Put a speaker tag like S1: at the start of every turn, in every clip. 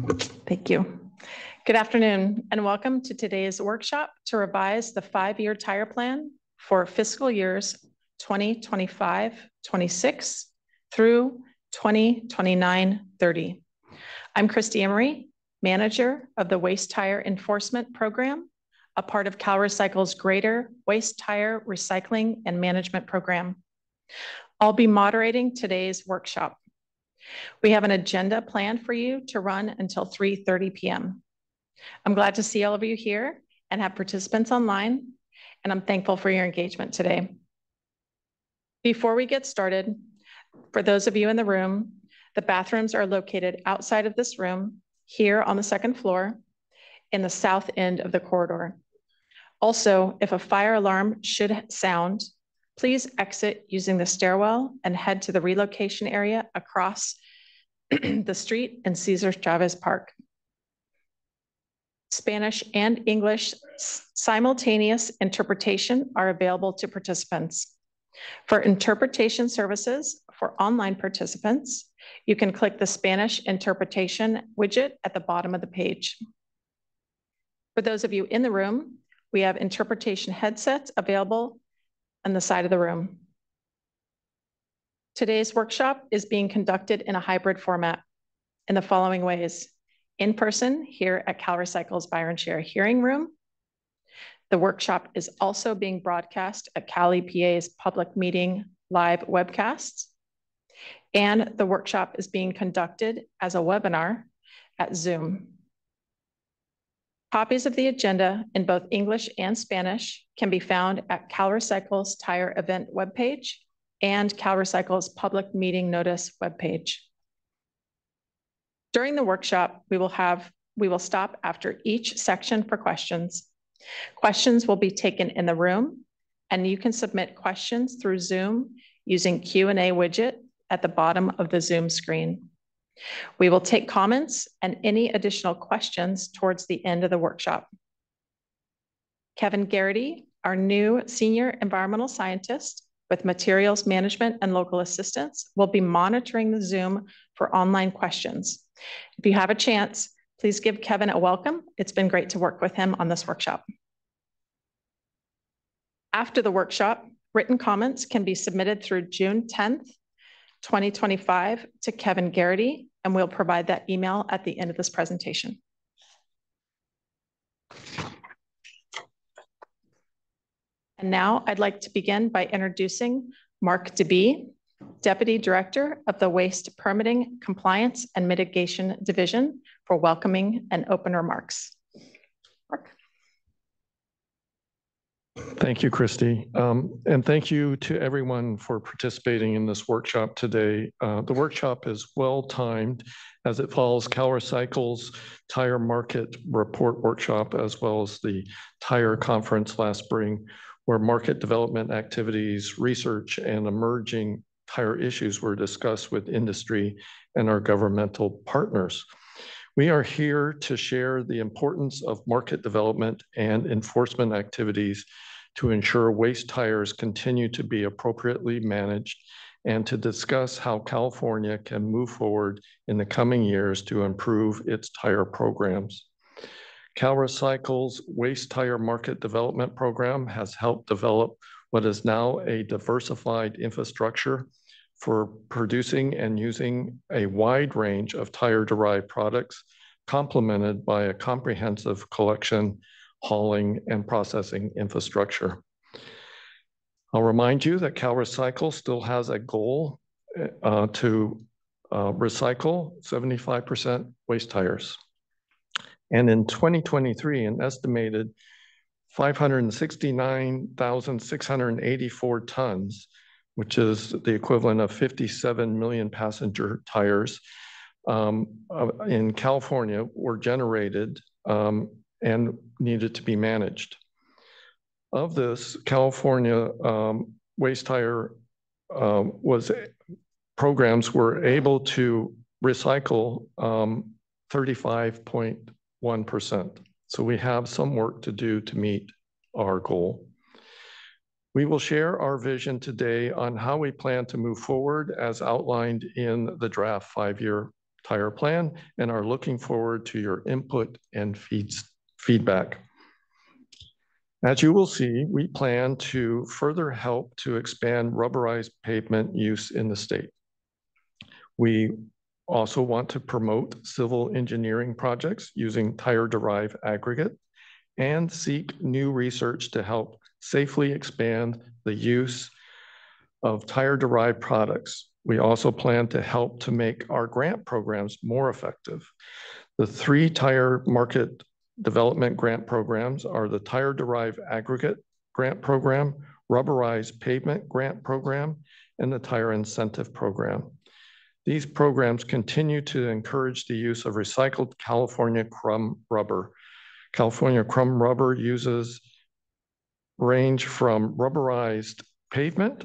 S1: Thank you. Good afternoon and welcome to today's workshop to revise the 5-year tire plan for fiscal years 2025-26 through 2029-30. I'm Christy Emery, manager of the Waste Tire Enforcement Program, a part of CalRecycle's greater Waste Tire Recycling and Management Program. I'll be moderating today's workshop. We have an agenda planned for you to run until 3:30 p.m. I'm glad to see all of you here and have participants online, and I'm thankful for your engagement today. Before we get started, for those of you in the room, the bathrooms are located outside of this room, here on the second floor, in the south end of the corridor. Also, if a fire alarm should sound, please exit using the stairwell and head to the relocation area across the street in Cesar Chavez Park. Spanish and English simultaneous interpretation are available to participants. For interpretation services for online participants, you can click the Spanish interpretation widget at the bottom of the page. For those of you in the room, we have interpretation headsets available on the side of the room. Today's workshop is being conducted in a hybrid format in the following ways. In person here at CalRecycle's Byron Share Hearing Room. The workshop is also being broadcast at CalEPA's public meeting live webcasts. And the workshop is being conducted as a webinar at Zoom. Copies of the agenda in both English and Spanish can be found at CalRecycle's Tire Event webpage and CalRecycle's public meeting notice webpage. During the workshop, we will stop after each section for questions. Questions will be taken in the room, and you can submit questions through Zoom using Q&A widget at the bottom of the Zoom screen. We will take comments and any additional questions towards the end of the workshop. Kevin Garrity, our new senior environmental scientist with materials management and local assistance, will be monitoring the Zoom for online questions. If you have a chance, please give Kevin a welcome. It's been great to work with him on this workshop. After the workshop, written comments can be submitted through June 10th, 2025 to Kevin Garrity, and we'll provide that email at the end of this presentation. And now I'd like to begin by introducing Mark DeBee, Deputy Director of the Waste Permitting, Compliance, and Mitigation Division, for welcoming and open remarks. Mark.
S2: Thank you, Christy. And thank you to everyone for participating in this workshop today. The workshop is well-timed as it follows CalRecycle's Tire Market Report Workshop, as well as the Tire Conference last spring, where market development activities, research, and emerging tire issues were discussed with industry and our governmental partners. We are here to share the importance of market development and enforcement activities to ensure waste tires continue to be appropriately managed and to discuss how California can move forward in the coming years to improve its tire programs. CalRecycle's Waste Tire Market Development Program has helped develop what is now a diversified infrastructure for producing and using a wide range of tire-derived products, complemented by a comprehensive collection, hauling, and processing infrastructure. I'll remind you that CalRecycle still has a goal to recycle 75% waste tires. And in 2023, an estimated 569,684 tons, which is the equivalent of 57 million passenger tires in California, were generated and needed to be managed. Of this, California waste tire programs were able to recycle 35.1%. So we have some work to do to meet our goal. We will share our vision today on how we plan to move forward as outlined in the draft 5-year tire plan and are looking forward to your input and feedback. As you will see, we plan to further help to expand rubberized pavement use in the state. We also want to promote civil engineering projects using tire-derived aggregate and seek new research to help safely expand the use of tire-derived products. We also plan to help to make our grant programs more effective. The 3 tire market development grant programs are the Tire-Derived Aggregate Grant Program, Rubberized Pavement Grant Program, and the Tire Incentive Program. These programs continue to encourage the use of recycled California crumb rubber. California crumb rubber uses range from rubberized pavement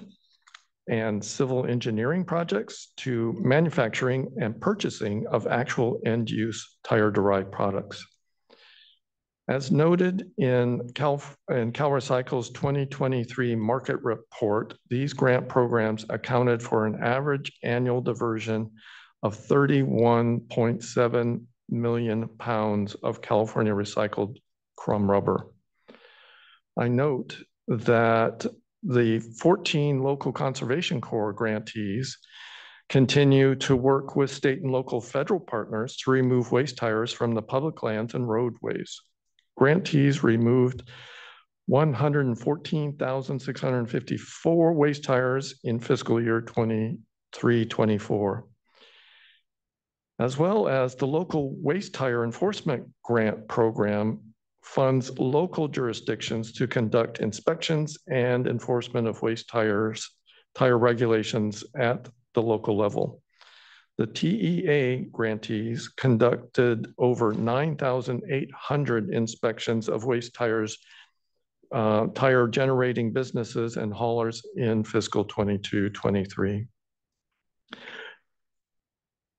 S2: and civil engineering projects to manufacturing and purchasing of actual end-use tire-derived products. As noted in CalRecycle's 2023 market report, these grant programs accounted for an average annual diversion of 31.7 million pounds of California recycled crumb rubber. I note that the 14 local conservation corps grantees continue to work with state and local federal partners to remove waste tires from the public lands and roadways. Grantees removed 114,654 waste tires in fiscal year 23-24, as well as the local waste tire enforcement grant program funds local jurisdictions to conduct inspections and enforcement of waste tire regulations at the local level. The TEA grantees conducted over 9,800 inspections of waste tires, tire generating businesses and haulers in fiscal 22-23.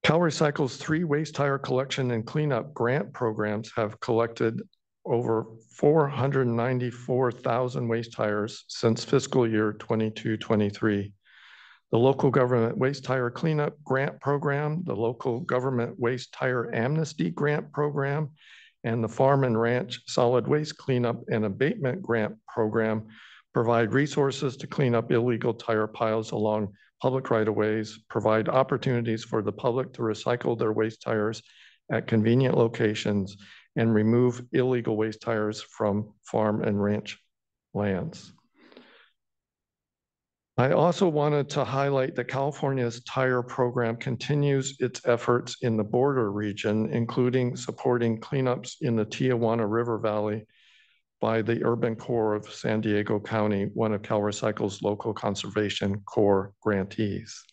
S2: CalRecycle's 3 waste tire collection and cleanup grant programs have collected over 494,000 waste tires since fiscal year 22-23. The local government waste tire cleanup grant program, the local government waste tire amnesty grant program, and the farm and ranch solid waste cleanup and abatement grant program provide resources to clean up illegal tire piles along public right-of-ways, provide opportunities for the public to recycle their waste tires at convenient locations, and remove illegal waste tires from farm and ranch lands. I also wanted to highlight that California's tire program continues its efforts in the border region, including supporting cleanups in the Tijuana River Valley by the Urban Corps of San Diego County, one of CalRecycle's local conservation corps grantees.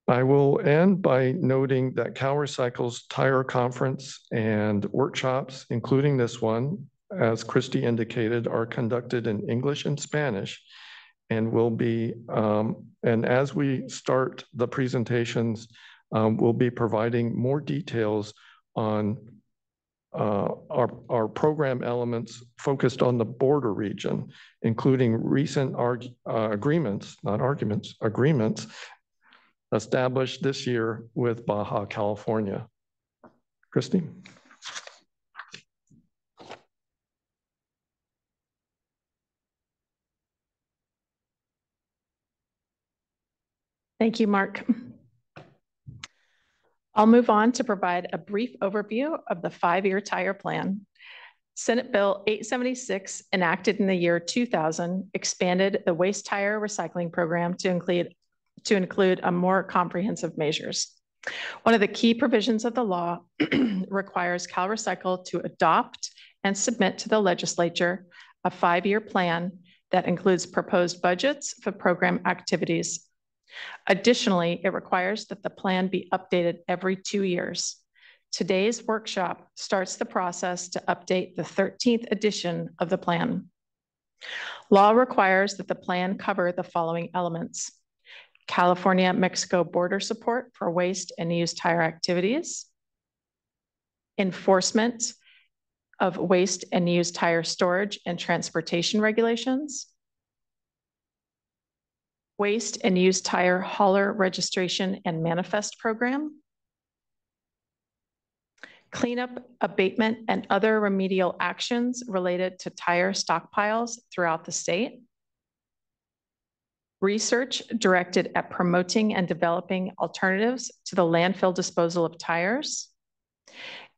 S2: I will end by noting that CalRecycle's tire conference and workshops, including this one, as Christy indicated, are conducted in English and Spanish, and will be, and as we start the presentations, we'll be providing more details on our program elements focused on the border region, including recent agreements, not arguments, agreements established this year with Baja California. Christy?
S1: Thank you, Mark. I'll move on to provide a brief overview of the 5-year tire plan. Senate Bill 876, enacted in the year 2000, expanded the waste tire recycling program to include a more comprehensive measures. One of the key provisions of the law requires CalRecycle to adopt and submit to the legislature a 5-year plan that includes proposed budgets for program activities. Additionally, it requires that the plan be updated every 2 years. Today's workshop starts the process to update the 13th edition of the plan. Law requires that the plan cover the following elements: California-Mexico border support for waste and used tire activities, enforcement of waste and used tire storage and transportation regulations, Waste and Used Tire Hauler Registration and Manifest Program. Cleanup, abatement, and other remedial actions related to tire stockpiles throughout the state. Research directed at promoting and developing alternatives to the landfill disposal of tires.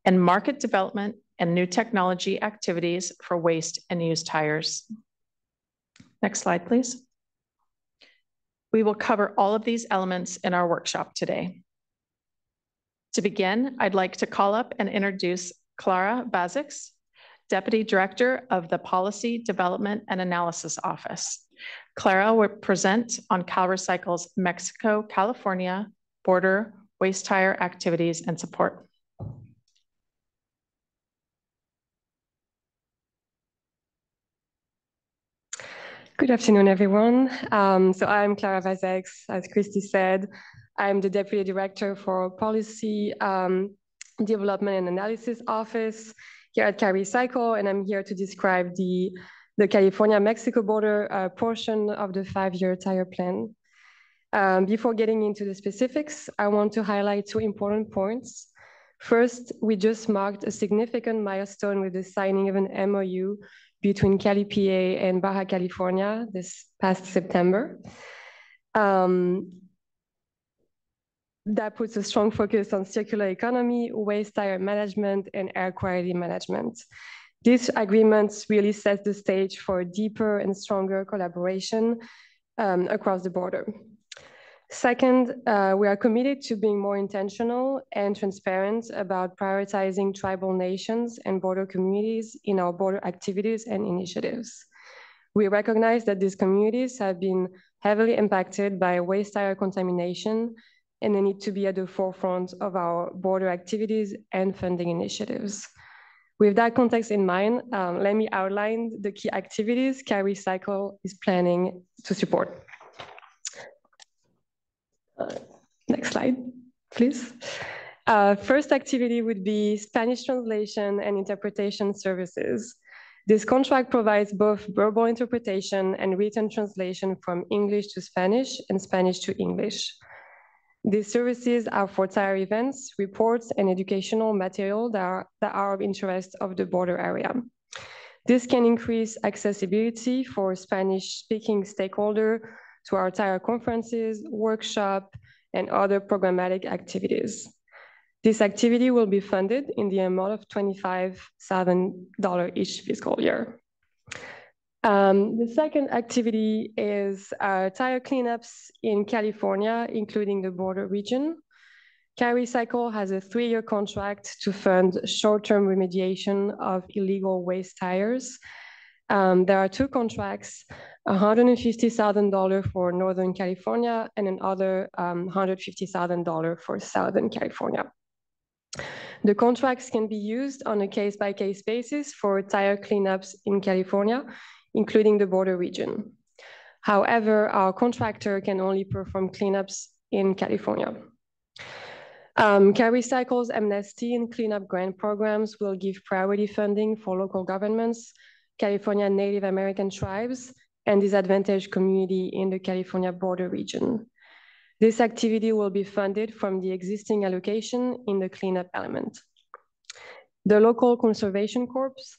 S1: And market development and new technology activities for waste and used tires. Next slide, please. We will cover all of these elements in our workshop today. To begin, I'd like to call up and introduce Clara Vazix, Deputy Director of the Policy Development and Analysis Office. Clara will present on CalRecycle's Mexico-California border waste tire activities and support.
S3: Good afternoon, everyone. So I'm Clara Vazix, as Christy said. I'm the Deputy Director for Policy Development and Analysis Office here at CalRecycle, and I'm here to describe the California-Mexico border portion of the 5-year tire plan. Before getting into the specifics, I want to highlight 2 important points. First, we just marked a significant milestone with the signing of an MOU between CalEPA and Baja California this past September. That puts a strong focus on circular economy, waste tire management, and air quality management. These agreements really set the stage for a deeper and stronger collaboration across the border. Second, we are committed to being more intentional and transparent about prioritizing tribal nations and border communities in our border activities and initiatives. We recognize that these communities have been heavily impacted by waste tire contamination, and they need to be at the forefront of our border activities and funding initiatives. With that context in mind, let me outline the key activities CalRecycle is planning to support. Next slide, please. First activity would be Spanish translation and interpretation services. This contract provides both verbal interpretation and written translation from English to Spanish and Spanish to English. These services are for tire events, reports, and educational material that are of interest of the border area. This can increase accessibility for Spanish-speaking stakeholders to our tire conferences, workshop, and other programmatic activities. This activity will be funded in the amount of $25,000 each fiscal year. The second activity is tire cleanups in California, including the border region. CalRecycle has a 3-year contract to fund short-term remediation of illegal waste tires. There are 2 contracts, $150,000 for Northern California and another $150,000 for Southern California. The contracts can be used on a case-by-case basis for tire cleanups in California, including the border region. However, our contractor can only perform cleanups in California. CalRecycle's amnesty and cleanup grant programs will give priority funding for local governments, California Native American tribes, and disadvantaged community in the California border region. This activity will be funded from the existing allocation in the cleanup element. The local conservation corps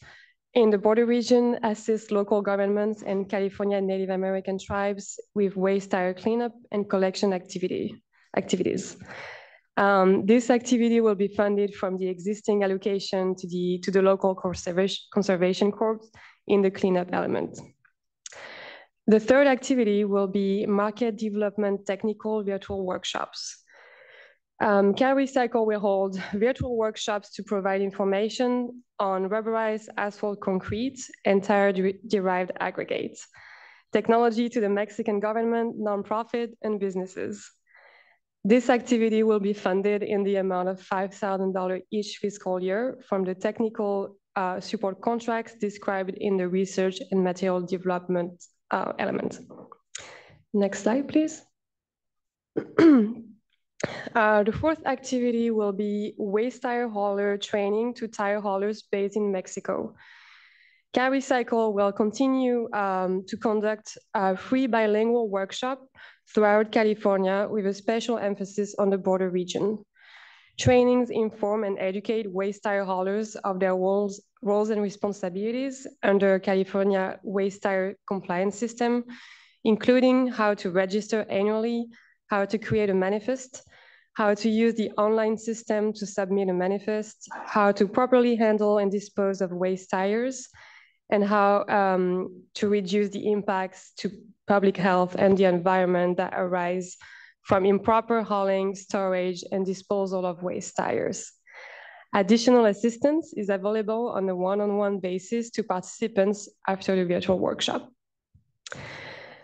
S3: in the border region assists local governments and California Native American tribes with waste tire cleanup and collection activities. This activity will be funded from the existing allocation to the local conservation corps in the cleanup element. The third activity will be market development technical virtual workshops. CalRecycle will hold virtual workshops to provide information on rubberized asphalt concrete and tire-derived aggregates, technology to the Mexican government, nonprofit, and businesses. This activity will be funded in the amount of $5,000 each fiscal year from the technical support contracts described in the research and material development element. Next slide, please. The fourth activity will be waste tire hauler training to tire haulers based in Mexico. CalRecycle will continue to conduct a free bilingual workshop throughout California with a special emphasis on the border region. Trainings inform and educate waste tire haulers of their roles and responsibilities under California waste tire compliance system, including how to register annually, how to create a manifest, how to use the online system to submit a manifest, how to properly handle and dispose of waste tires, and how to reduce the impacts to public health and the environment that arise from improper hauling, storage, and disposal of waste tires. Additional assistance is available on a one-on-one basis to participants after the virtual workshop.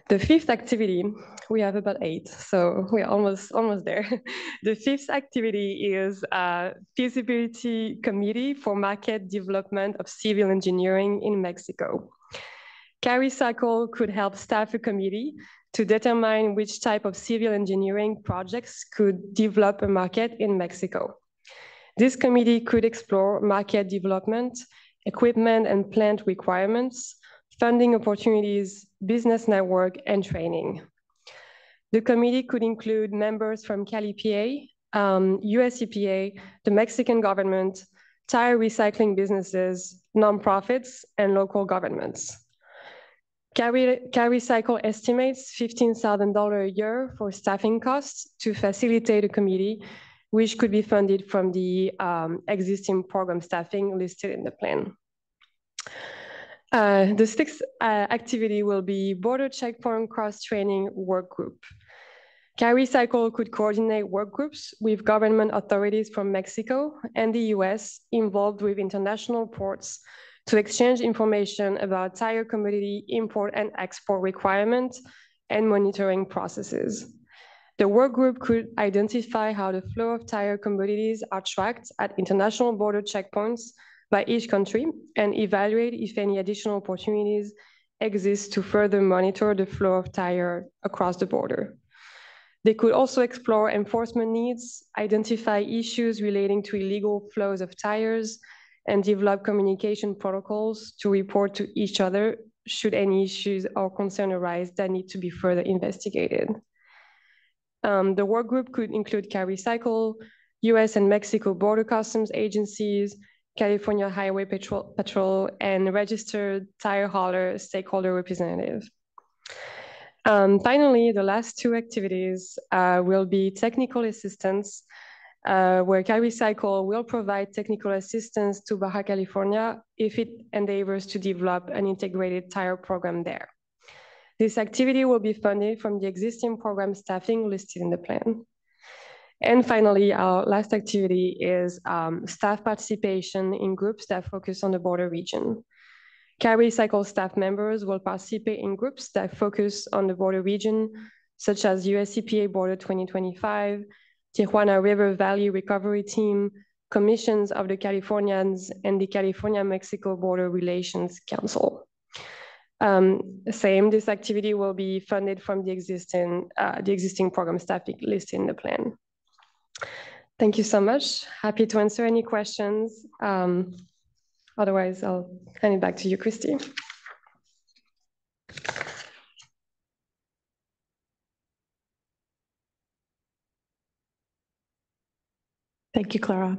S3: The fifth activity, we have about 8, so we're almost there. The fifth activity is a feasibility committee for market development of civil engineering in Mexico. CalRecycle could help staff a committee to determine which type of civil engineering projects could develop a market in Mexico. This committee could explore market development, equipment and plant requirements, funding opportunities, business network, and training. The committee could include members from CalEPA, US EPA, the Mexican government, tire recycling businesses, nonprofits, and local governments. CalRecycle estimates $15,000 a year for staffing costs to facilitate a committee, which could be funded from the existing program staffing listed in the plan. The sixth activity will be border checkpoint cross-training work group. CalRecycle could coordinate work groups with government authorities from Mexico and the US involved with international ports to exchange information about tire commodity import and export requirements and monitoring processes. The work group could identify how the flow of tire commodities are tracked at international border checkpoints by each country and evaluate if any additional opportunities exist to further monitor the flow of tire across the border. They could also explore enforcement needs, identify issues relating to illegal flows of tires, and develop communication protocols to report to each other should any issues or concern arise that need to be further investigated. The work group could include CalRecycle, US and Mexico border customs agencies, California Highway Patrol, and registered tire hauler stakeholder representative. Finally, the last 2 activities will be technical assistance, where CalRecycle will provide technical assistance to Baja California if it endeavors to develop an integrated tire program there. This activity will be funded from the existing program staffing listed in the plan. And finally, our last activity is staff participation in groups that focus on the border region. CalRecycle staff members will participate in groups that focus on the border region, such as US EPA Border 2025, Tijuana River Valley Recovery Team, commissions of the Californians, and the California-Mexico Border Relations Council. This activity will be funded from the existing program staffing listed in the plan. Thank you so much. Happy to answer any questions. Otherwise, I'll hand it back to you, Christy.
S1: Thank you, Clara.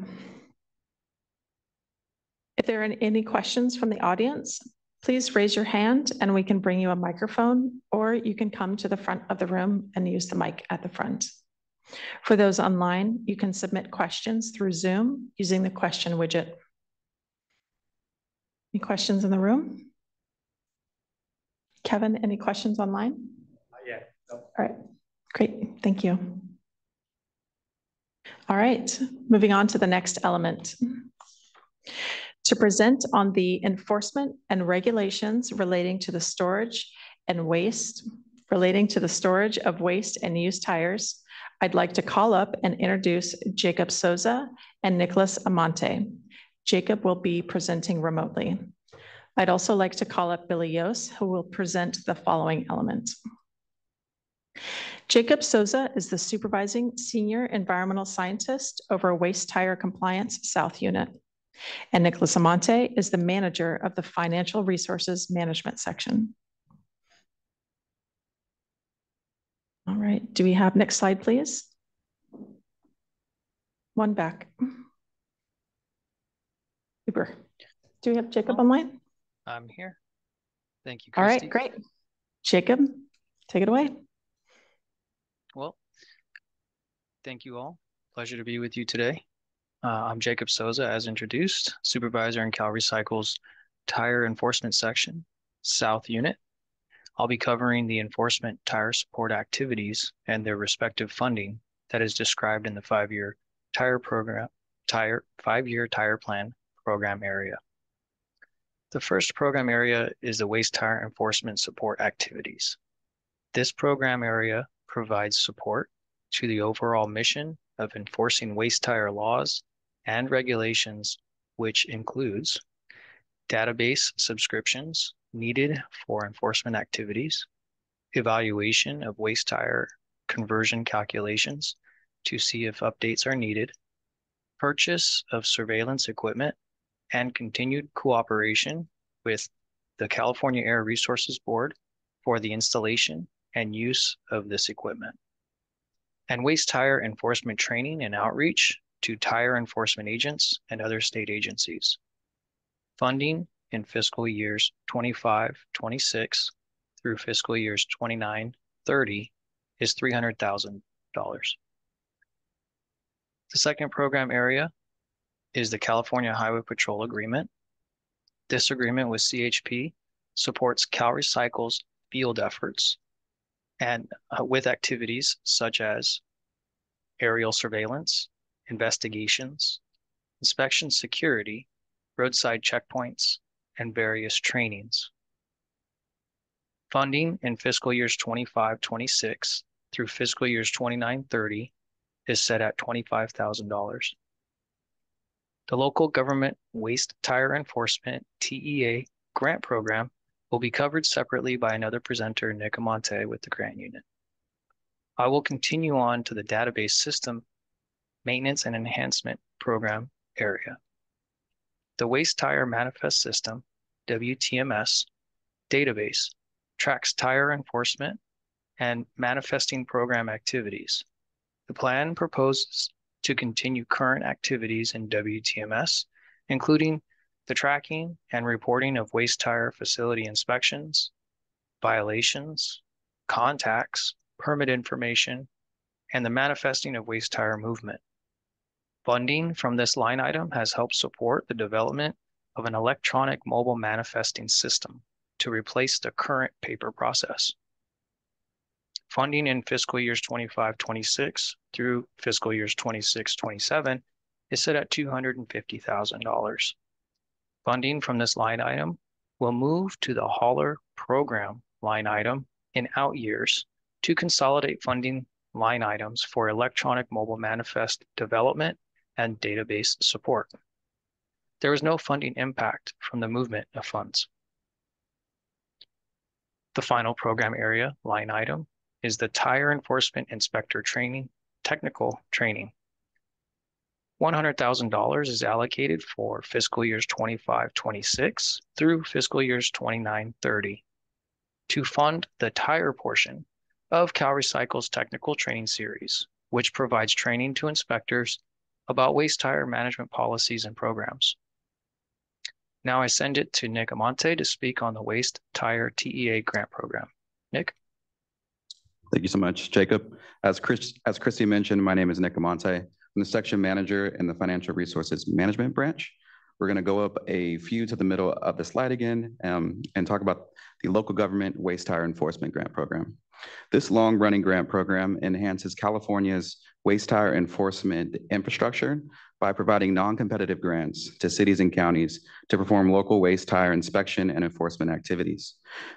S1: If there are any questions from the audience, please raise your hand and we can bring you a microphone, or you can come to the front of the room and use the mic at the front. For those online, you can submit questions through Zoom using the question widget. Any questions in the room? Kevin, any questions online?
S4: Yeah. No.
S1: All right, great, thank you. All right, moving on to the next element. To present on the enforcement and regulations relating to the storage of waste and used tires, I'd like to call up and introduce Jacob Souza and Nicholas Amante. Jacob will be presenting remotely. I'd also like to call up Billy Yos, who will present the following elements. Jacob Souza is the supervising senior environmental scientist over Waste Tire Compliance South Unit. And Nicholas Amante is the manager of the Financial Resources Management section. All right, do we have next slide, please? One back. Super. Do we have Jacob online?
S4: I'm here. Thank you,
S1: All
S4: Christy.
S1: right, great. Jacob, take it away.
S4: Well, thank you all. Pleasure to be with you today. I'm Jacob Souza, as introduced, supervisor in CalRecycle's Tire Enforcement Section, South Unit. I'll be covering the enforcement tire support activities and their respective funding that is described in the five-year tire plan program area. The first program area is the waste tire enforcement support activities. This program area provides support to the overall mission of enforcing waste tire laws and regulations, which includes database subscriptions needed for enforcement activities, evaluation of waste tire conversion calculations to see if updates are needed, purchase of surveillance equipment, and continued cooperation with the California Air Resources Board for the installation and use of this equipment, and waste tire enforcement training and outreach to tire enforcement agents and other state agencies. Funding in fiscal years 25-26 through fiscal years 29-30 is $300,000. The second program area is the California Highway Patrol Agreement. This agreement with CHP supports CalRecycle's field efforts and with activities such as aerial surveillance, investigations, inspection security, roadside checkpoints, and various trainings. Funding in fiscal years 25-26 through fiscal years 29-30 is set at $25,000. The local government waste tire enforcement TEA grant program will be covered separately by another presenter, Nick Amante, with the grant unit. I will continue on to the database system maintenance and enhancement program area. The Waste Tire Manifest System, WTMS, database tracks tire enforcement and manifesting program activities. The plan proposes to continue current activities in WTMS, including the tracking and reporting of waste tire facility inspections, violations, contacts, permit information, and the manifesting of waste tire movement. Funding from this line item has helped support the development of an electronic mobile manifesting system to replace the current paper process. Funding in fiscal years 25-26 through fiscal years 26-27 is set at $250,000. Funding from this line item will move to the hauler program line item in out years to consolidate funding line items for electronic mobile manifest development and database support. There is no funding impact from the movement of funds. The final program area line item is the Tire Enforcement Inspector Training, Technical Training. $100,000 is allocated for fiscal years 25-26 through fiscal years 29-30 to fund the tire portion of CalRecycle's Technical Training Series, which provides training to inspectors about waste tire management policies and programs. Now I send it to Nick Amante to speak on the Waste Tire TEA Grant Program. Nick?
S5: Thank you so much, Jacob. As Christy mentioned, my name is Nick Amante. I'm the section manager in the Financial Resources Management branch. We're going to go up a few to the middle of the slide again and talk about the Local Government Waste Tire Enforcement Grant Program. This long-running grant program enhances California's waste tire enforcement infrastructure by providing non-competitive grants to cities and counties to perform local waste tire inspection and enforcement activities.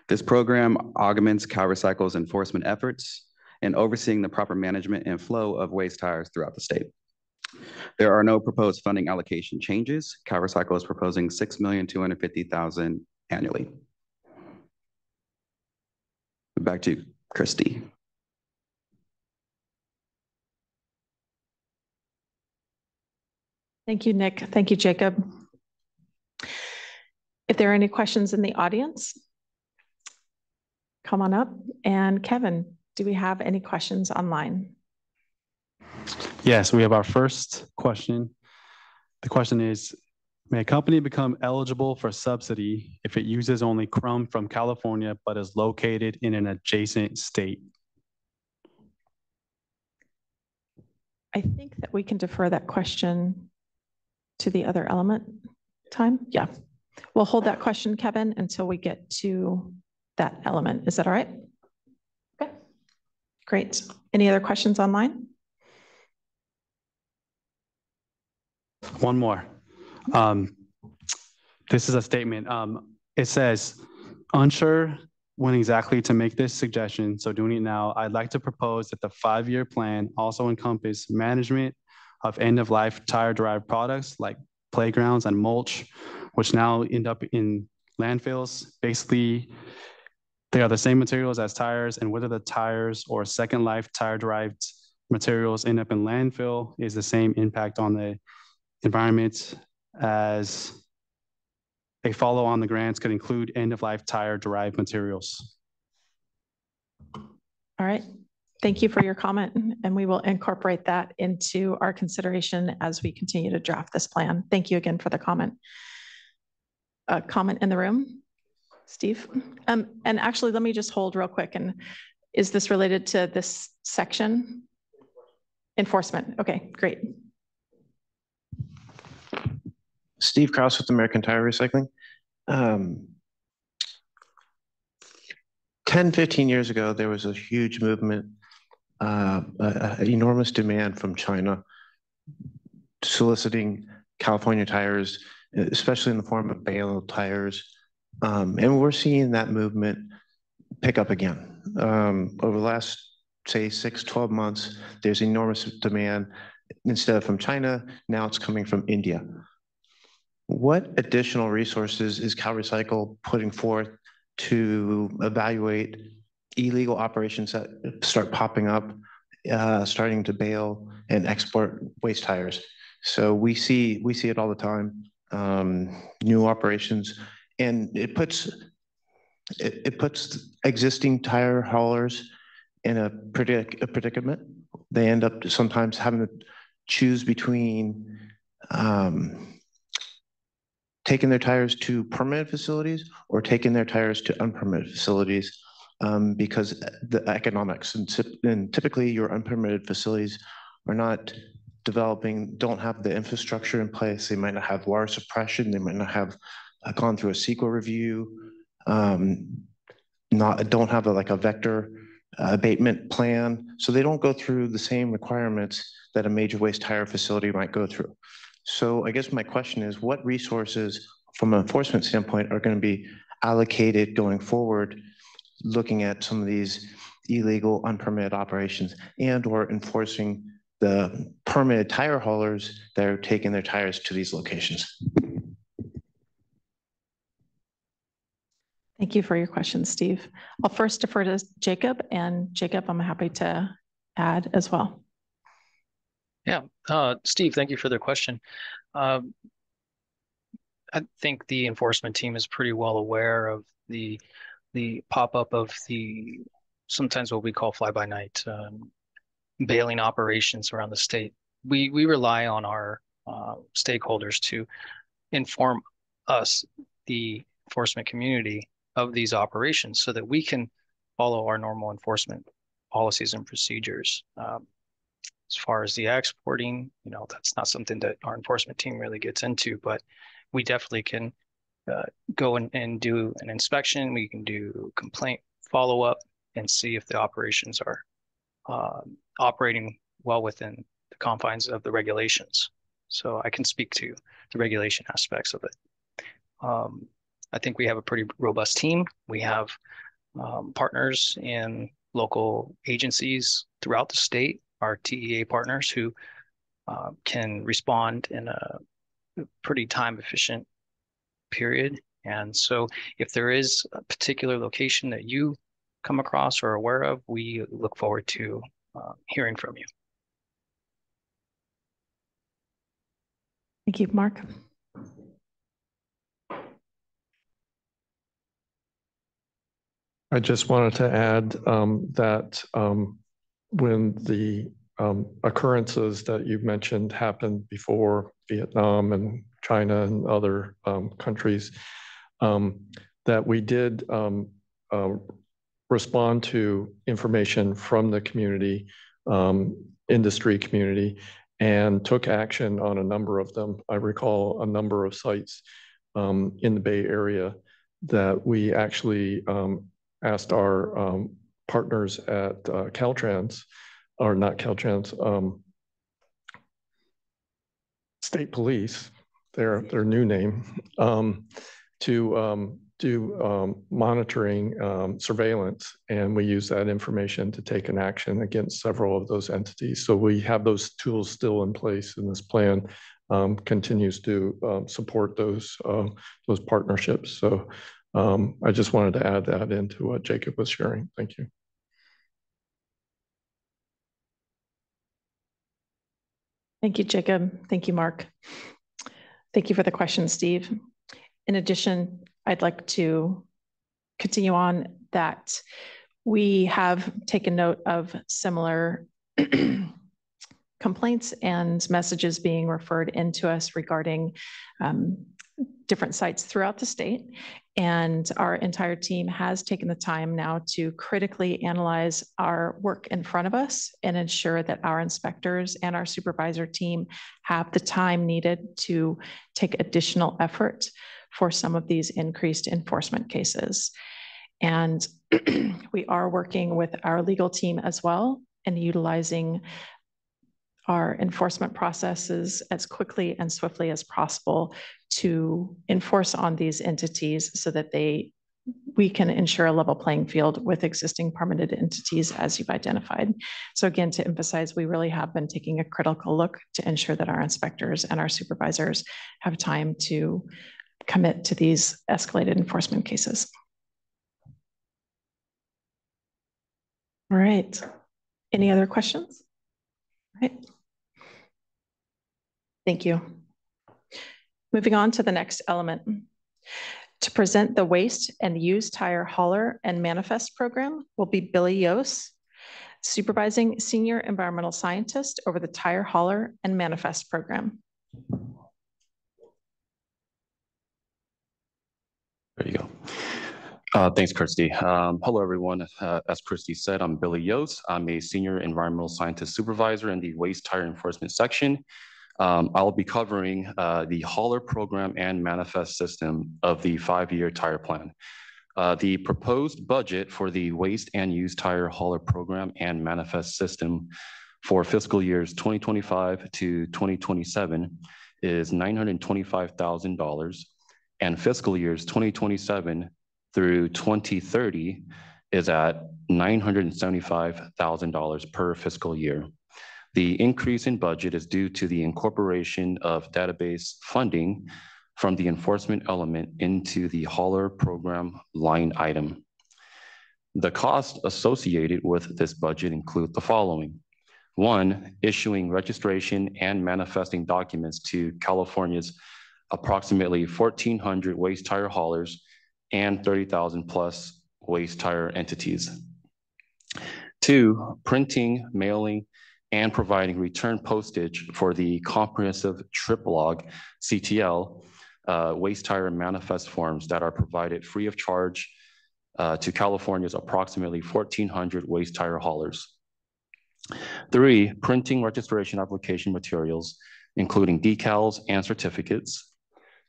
S5: This program augments CalRecycle's enforcement efforts in overseeing the proper management and flow of waste tires throughout the state. There are no proposed funding allocation changes. CalRecycle is proposing $6,250,000 annually. Back to Christy.
S1: Thank you, Nick. Thank you, Jacob. If there are any questions in the audience, come on up. And Kevin, do we have any questions online?
S6: Yes, we have our first question. The question is, may a company become eligible for subsidy if it uses only crumb from California but is located in an adjacent state?
S1: I think that we can defer that question to the other element time. Yeah, we'll hold that question, Kevin, until we get to that element. Is that all right? Okay, great. Any other questions online?
S6: One more. This is a statement. It says, unsure when exactly to make this suggestion, so doing it now, I'd like to propose that the 5-year plan also encompass management of end-of-life tire-derived products like playgrounds and mulch, which now end up in landfills. Basically, they are the same materials as tires, and whether the tires or second life tire-derived materials end up in landfill is the same impact on the environment as a follow on the grants could include end-of-life tire-derived materials.
S1: All right. Thank you for your comment, and we will incorporate that into our consideration as we continue to draft this plan. Thank you again for the comment. Comment in the room, Steve? And actually, let me just hold real quick. And is this related to this section? Enforcement. Okay, great.
S7: Steve Krause with American Tire Recycling. 10, 15 years ago, there was a huge movement, enormous demand from China soliciting California tires, especially in the form of bale tires. And we're seeing that movement pick up again. Over the last, say, 6, 12 months, there's enormous demand. Instead of from China, now it's coming from India. What additional resources is CalRecycle putting forth to evaluate illegal operations that start popping up, starting to bale and export waste tires? So we see it all the time, new operations, and it puts existing tire haulers in a predicament. They end up sometimes having to choose between taking their tires to permanent facilities or taking their tires to unpermitted facilities because the economics, and typically your unpermitted facilities are not developing, don't have the infrastructure in place. They might not have water suppression. They might not have gone through a CEQA review, don't have a vector abatement plan. So they don't go through the same requirements that a major waste tire facility might go through. So I guess my question is, what resources from an enforcement standpoint are going to be allocated going forward, looking at some of these illegal, unpermitted operations and or enforcing the permitted tire haulers that are taking their tires to these locations?
S1: Thank you for your question, Steve. I'll first defer to Jacob, and Jacob, I'm happy to add as well.
S4: Yeah, Steve, thank you for the question. I think the enforcement team is pretty well aware of the pop-up of the sometimes what we call fly-by-night baling operations around the state. We rely on our stakeholders to inform us, the enforcement community, of these operations so that we can follow our normal enforcement policies and procedures. As far as the exporting, that's not something that our enforcement team really gets into, but we definitely can go and do an inspection. We can do complaint follow-up and see if the operations are operating well within the confines of the regulations. So I can speak to the regulation aspects of it. I think we have a pretty robust team. We have partners in local agencies throughout the state, our TEA partners who can respond in a pretty time-efficient period. And so if there is a particular location that you come across or are aware of, we look forward to hearing from you.
S1: Thank you, Mark.
S2: I just wanted to add that when the occurrences that you mentioned happened before Vietnam and China and other countries, that we did respond to information from the community, industry community, and took action on a number of them. I recall a number of sites in the Bay Area that we actually asked our partners at Caltrans, or not Caltrans, State Police, their new name, to do monitoring surveillance, and we use that information to take an action against several of those entities. So we have those tools still in place, and this plan continues to support those partnerships. So I just wanted to add that into what Jacob was sharing. Thank you.
S1: Thank you, Jacob. Thank you, Mark. Thank you for the question, Steve. In addition, I'd like to continue on that we have taken note of similar complaints and messages being referred into us regarding different sites throughout the state. And our entire team has taken the time now to critically analyze our work in front of us and ensure that our inspectors and our supervisor team have the time needed to take additional effort for some of these increased enforcement cases. And we are working with our legal team as well and utilizing our enforcement processes as quickly and swiftly as possible to enforce on these entities so that we can ensure a level playing field with existing permitted entities as you've identified. So again, to emphasize, we really have been taking a critical look to ensure that our inspectors and our supervisors have time to commit to these escalated enforcement cases. All right. Any other questions? All right. Thank you. Moving on to the next element. To present the waste and used tire hauler and manifest program will be Billy Yos, supervising senior environmental scientist over the tire hauler and manifest program.
S8: There you go. Thanks, Christy. Hello, everyone. As Christy said, I'm Billy Yos. I'm a senior environmental scientist supervisor in the waste tire enforcement section. I'll be covering the hauler program and manifest system of the 5-year tire plan. The proposed budget for the waste and used tire hauler program and manifest system for fiscal years 2025 to 2027 is $925,000, and fiscal years 2027 through 2030 is at $975,000 per fiscal year. The increase in budget is due to the incorporation of database funding from the enforcement element into the hauler program line item. The costs associated with this budget include the following. 1, issuing registration and manifesting documents to California's approximately 1,400 waste tire haulers and 30,000 plus waste tire entities. 2, printing, mailing, and providing return postage for the comprehensive trip log, CTL, waste tire manifest forms that are provided free of charge to California's approximately 1,400 waste tire haulers. 3, printing registration application materials, including decals and certificates.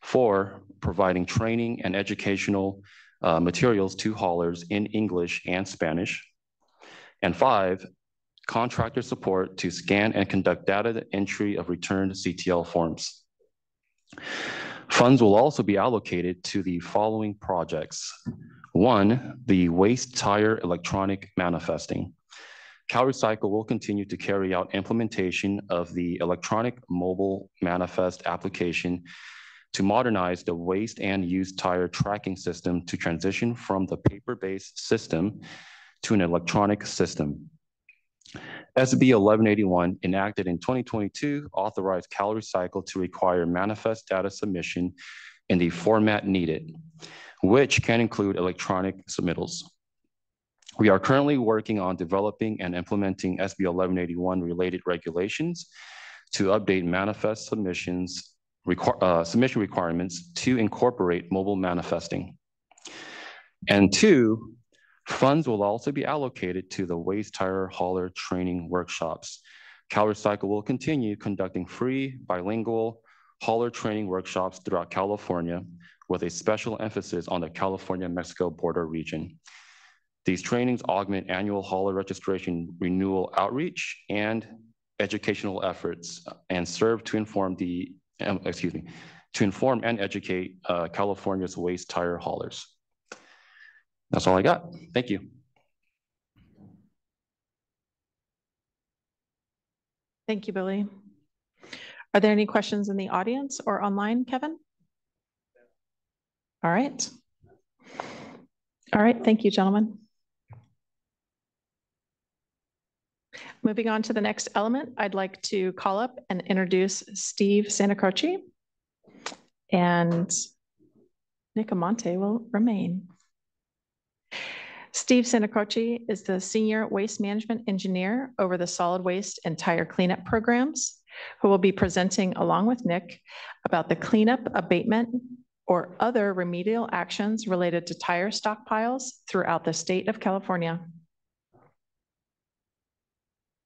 S8: 4, providing training and educational materials to haulers in English and Spanish. And 5, contractor support to scan and conduct data entry of returned CTL forms. Funds will also be allocated to the following projects. 1, the waste tire electronic manifesting. CalRecycle will continue to carry out implementation of the electronic mobile manifest application to modernize the waste and used tire tracking system to transition from the paper-based system to an electronic system. SB 1181, enacted in 2022, authorized CalRecycle to require manifest data submission in the format needed, which can include electronic submittals. We are currently working on developing and implementing SB 1181 related regulations to update manifest submission requirements to incorporate mobile manifesting. And two, funds will also be allocated to the waste tire hauler training workshops. CalRecycle will continue conducting free bilingual hauler training workshops throughout California with a special emphasis on the California-Mexico border region. These trainings augment annual hauler registration renewal outreach and educational efforts and serve to inform and educate California's waste tire haulers. That's all I got. Thank you.
S1: Thank you, Billy. Are there any questions in the audience or online, Kevin? All right. All right, thank you, gentlemen. Moving on to the next element, I'd like to call up and introduce Steve Santacroce, and Nick Amonte will remain. Steve Santacroce is the Senior Waste Management Engineer over the solid waste and tire cleanup programs, who will be presenting along with Nick about the cleanup, abatement, or other remedial actions related to tire stockpiles throughout the state of California.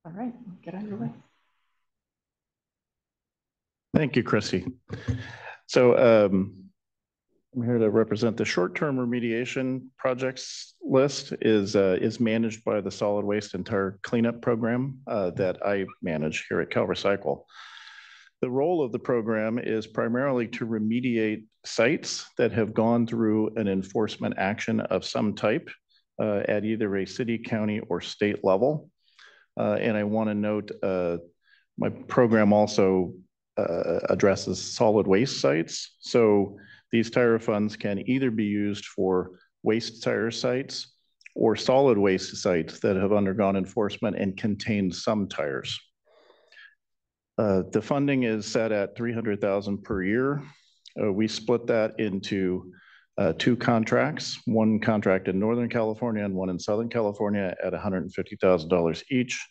S1: All right, get out of your way.
S9: Thank you, Chrissy. So I'm here to represent the short-term remediation projects list is managed by the solid waste and tire cleanup program that I manage here at CalRecycle. The role of the program is primarily to remediate sites that have gone through an enforcement action of some type at either a city, county, or state level. And I want to note my program also addresses solid waste sites. So these tire funds can either be used for waste tire sites or solid waste sites that have undergone enforcement and contain some tires. The funding is set at $300,000 per year. We split that into two contracts, one contract in Northern California and one in Southern California at $150,000 each.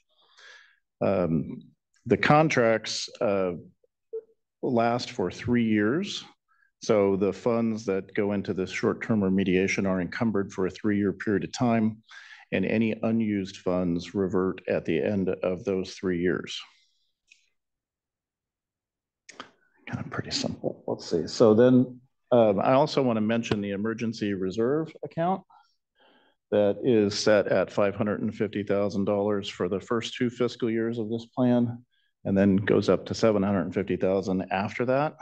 S9: The contracts last for 3 years. So the funds that go into this short-term remediation are encumbered for a 3-year period of time, and any unused funds revert at the end of those 3 years. Kind of pretty simple. Let's see. So then I also want to mention the emergency reserve account that is set at $550,000 for the first 2 fiscal years of this plan, and then goes up to $750,000 after that.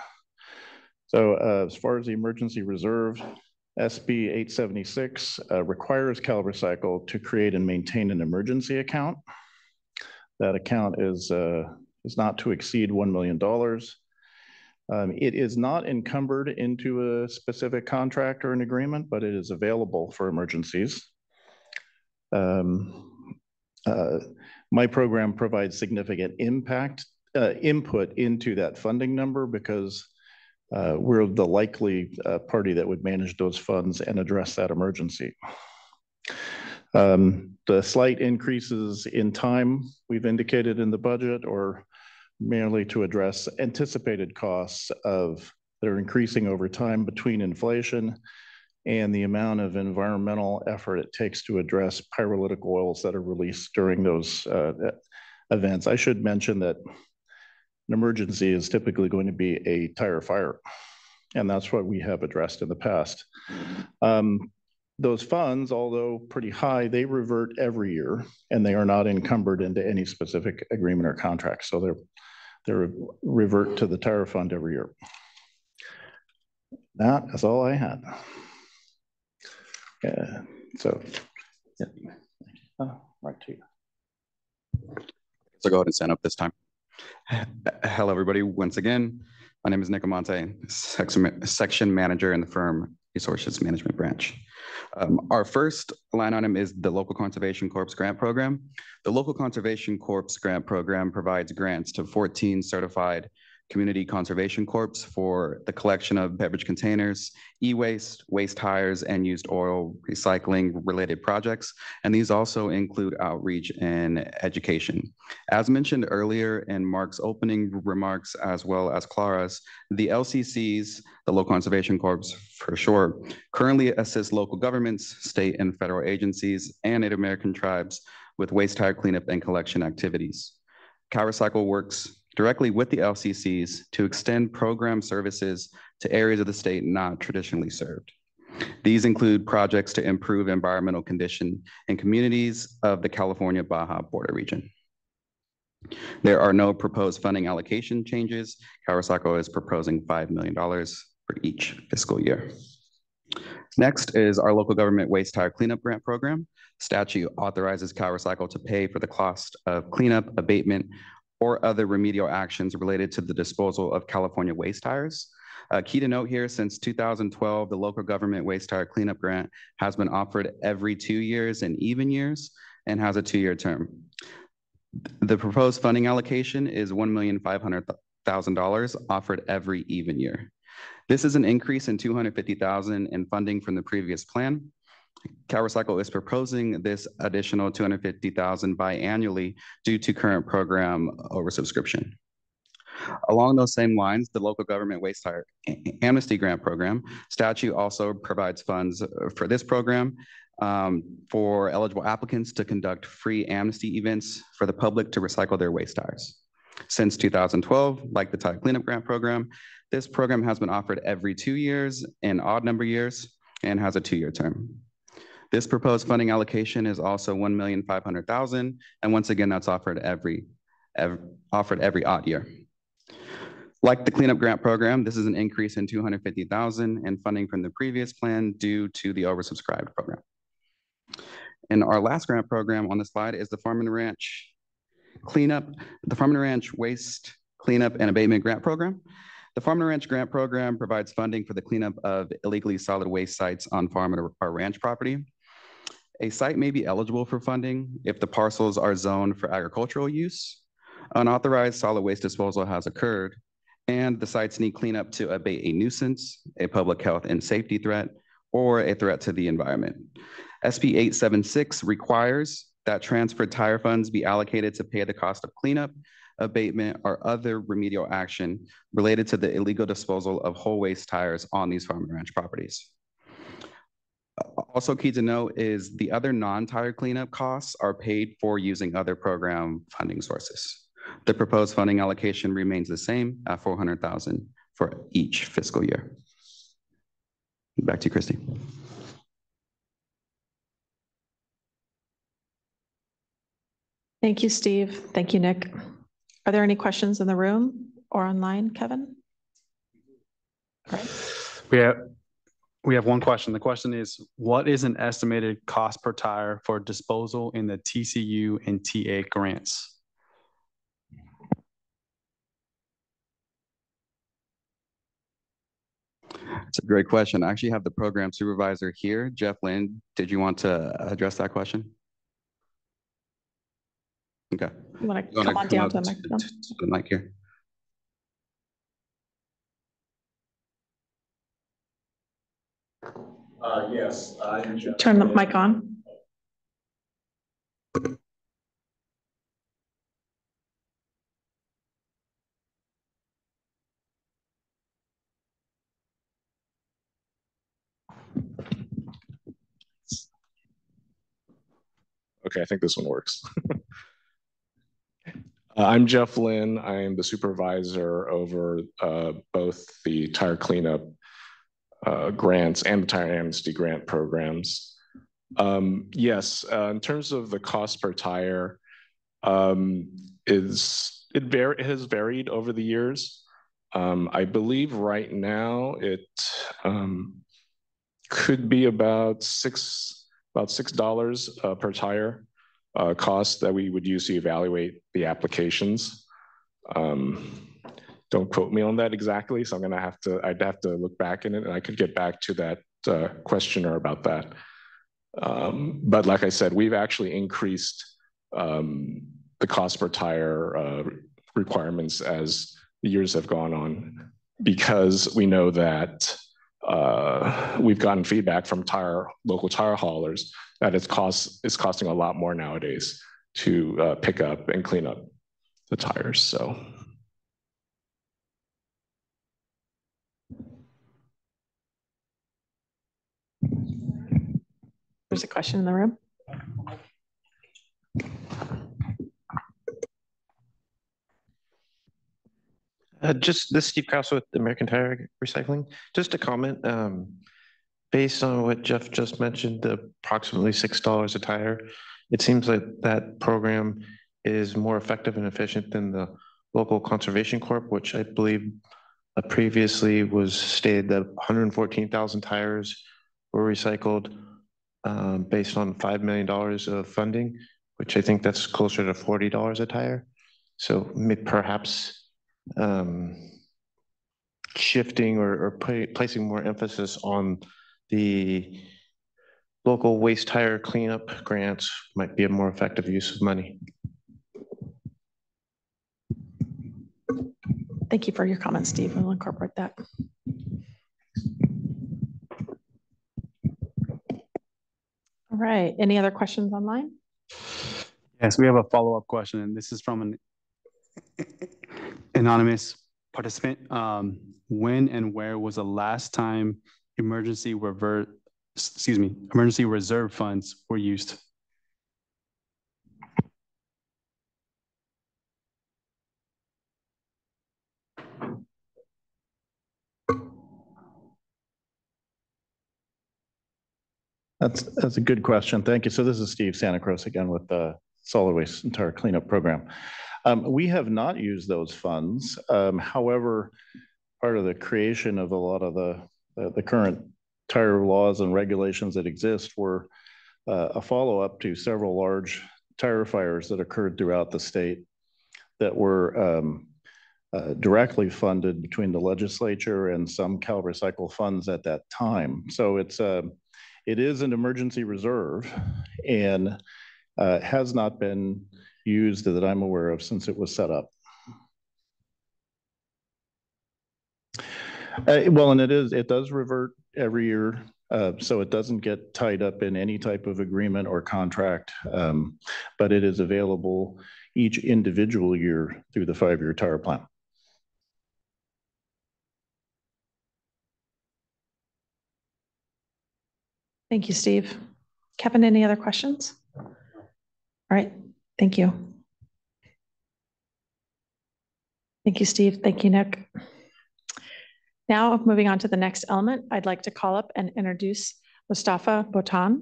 S9: So as far as the emergency reserve, SB 876 requires CalRecycle to create and maintain an emergency account. That account is not to exceed $1 million. It is not encumbered into a specific contract or an agreement, but it is available for emergencies. My program provides significant input into that funding number because we're the likely party that would manage those funds and address that emergency. The slight increases in time we've indicated in the budget or merely to address anticipated costs that are increasing over time between inflation and the amount of environmental effort it takes to address pyrolytic oils that are released during those events. I should mention that an emergency is typically going to be a tire fire, and that's what we have addressed in the past. Those funds, although pretty high, they revert every year, and they are not encumbered into any specific agreement or contract. So they revert to the tire fund every year. That is all I had. So, yeah. Right to you.
S5: So go ahead and stand up this time. Hello, everybody. Once again, my name is Nick Amonte, section manager in the firm Resources Management Branch. Our first line item is the Local Conservation Corps Grant Program. The Local Conservation Corps Grant Program provides grants to 14 certified Community Conservation Corps for the collection of beverage containers, e-waste, waste tires, and used oil recycling related projects. And these also include outreach and education. As mentioned earlier in Mark's opening remarks, as well as Clara's, the LCCs, the Local Conservation Corps for short, currently assist local governments, state and federal agencies, and Native American tribes with waste tire cleanup and collection activities. CalRecycle works directly with the LCCs to extend program services to areas of the state not traditionally served. These include projects to improve environmental condition in communities of the California Baja border region. There are no proposed funding allocation changes. CalRecycle is proposing $5 million for each fiscal year. Next is our local government waste tire cleanup grant program. Statute authorizes CalRecycle to pay for the cost of cleanup, abatement, or other remedial actions related to the disposal of California waste tires. Key to note here, since 2012, the local government waste tire cleanup grant has been offered every 2 years in even years and has a 2-year term. The proposed funding allocation is $1,500,000 offered every even year. This is an increase in $250,000 in funding from the previous plan. CalRecycle is proposing this additional $250,000 biannually due to current program oversubscription. Along those same lines, the local government waste tire amnesty grant program statute also provides funds for this program for eligible applicants to conduct free amnesty events for the public to recycle their waste tires. Since 2012, like the tire cleanup grant program, this program has been offered every 2 years in odd number years and has a 2-year term. This proposed funding allocation is also $1,500,000, and once again, that's offered every odd year. Like the cleanup grant program, this is an increase in $250,000 in funding from the previous plan due to the oversubscribed program. And our last grant program on the slide is the Farm and Ranch Cleanup, the Farm and Ranch Waste Cleanup and Abatement Grant Program. The Farm and Ranch Grant Program provides funding for the cleanup of illegally solid waste sites on farm or ranch property. A site may be eligible for funding if the parcels are zoned for agricultural use, unauthorized solid waste disposal has occurred, and the sites need cleanup to abate a nuisance, a public health and safety threat, or a threat to the environment. SB 876 requires that transferred tire funds be allocated to pay the cost of cleanup, abatement, or other remedial action related to the illegal disposal of whole waste tires on these farm and ranch properties. Also key to note is the other non-tire cleanup costs are paid for using other program funding sources. The proposed funding allocation remains the same at $400,000 for each fiscal year. Back to you, Christy.
S1: Thank you, Steve. Thank you, Nick. Are there any questions in the room or online, Kevin? All right.
S6: We have one question. The question is, what is an estimated cost per tire for disposal in the TCU and TA grants?
S5: It's a great question. I actually have the program supervisor here, Jeff Lynn. Did you want to address that question? Okay.
S1: You want to come on down to the microphone?
S5: To the mic here.
S10: Yes.
S1: Turn the mic on.
S10: Okay, I think this one works. I'm Jeff Lynn. I am the supervisor over both the tire cleanup grants and the tire amnesty grant programs. Yes, in terms of the cost per tire, it has varied over the years. I believe right now it could be about $6 per tire cost that we would use to evaluate the applications. Don't quote me on that exactly, so I'd have to look back in it, and I could get back to that questioner about that. But like I said, we've actually increased the cost per tire requirements as years have gone on, because we know that we've gotten feedback from local tire haulers that it's costing a lot more nowadays to pick up and clean up the tires. So.
S1: There's a question in the room.
S7: This is Steve Krause with American Tire Recycling. Just a comment, based on what Jeff just mentioned, the approximately $6 a tire, it seems like that program is more effective and efficient than the local conservation corp, which I believe previously was stated that 114,000 tires were recycled based on $5 million of funding, which I think that's closer to $40 a tire. So perhaps shifting or placing more emphasis on the local waste tire cleanup grants might be a more effective use of money.
S1: Thank you for your comments, Steve. We'll incorporate that. All right. Any other questions online?
S6: Yes, we have a follow-up question, and this is from an anonymous participant. When and where was the last time emergency reserve funds were used?
S9: That's a good question. Thank you. So this is Steve Santa Cruz again with the Solid Waste and Tire Cleanup Program. We have not used those funds. However, part of the creation of a lot of the current tire laws and regulations that exist were a follow-up to several large tire fires that occurred throughout the state that were directly funded between the legislature and some CalRecycle funds at that time. So it is an emergency reserve and has not been used that I'm aware of since it was set up. Well, and it does revert every year. So it doesn't get tied up in any type of agreement or contract, but it is available each individual year through the 5-year tire plan.
S1: Thank you, Steve. Kevin, any other questions? All right, thank you. Thank you, Steve. Thank you, Nick. Now, moving on to the next element, I'd like to call up and introduce Mustafa Botan,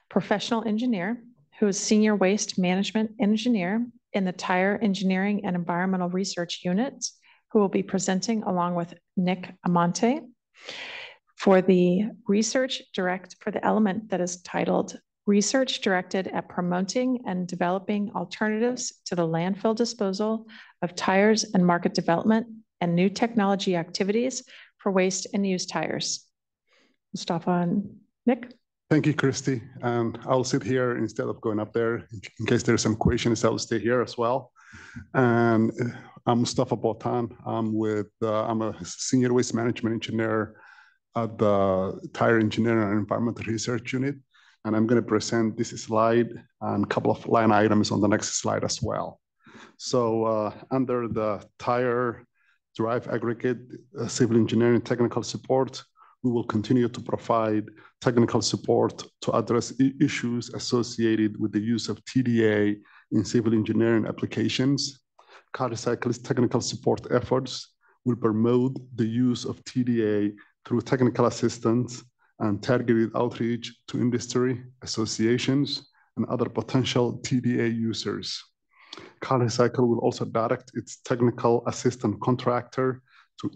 S1: professional engineer, who is Senior Waste Management Engineer in the Tire Engineering and Environmental Research Units, who will be presenting along with Nick Amante for the element that is titled Research Directed at Promoting and Developing Alternatives to the Landfill Disposal of Tires and Market Development and New Technology Activities for Waste and Used Tires. Mustafa and Nick.
S11: Thank you, Christy. And I'll sit here instead of going up there. In case there's some questions, I'll stay here as well. And I'm Mustafa Botan. I'm a Senior Waste Management Engineer at the Tire Engineering and Environmental Research Unit. And I'm going to present this slide and a couple of line items on the next slide as well. So under the tire drive aggregate civil engineering technical support, we will continue to provide technical support to address issues associated with the use of TDA in civil engineering applications. CalRecycle's technical support efforts will promote the use of TDA through technical assistance and targeted outreach to industry, associations, and other potential TDA users. CalRecycle will also direct its technical assistant contractor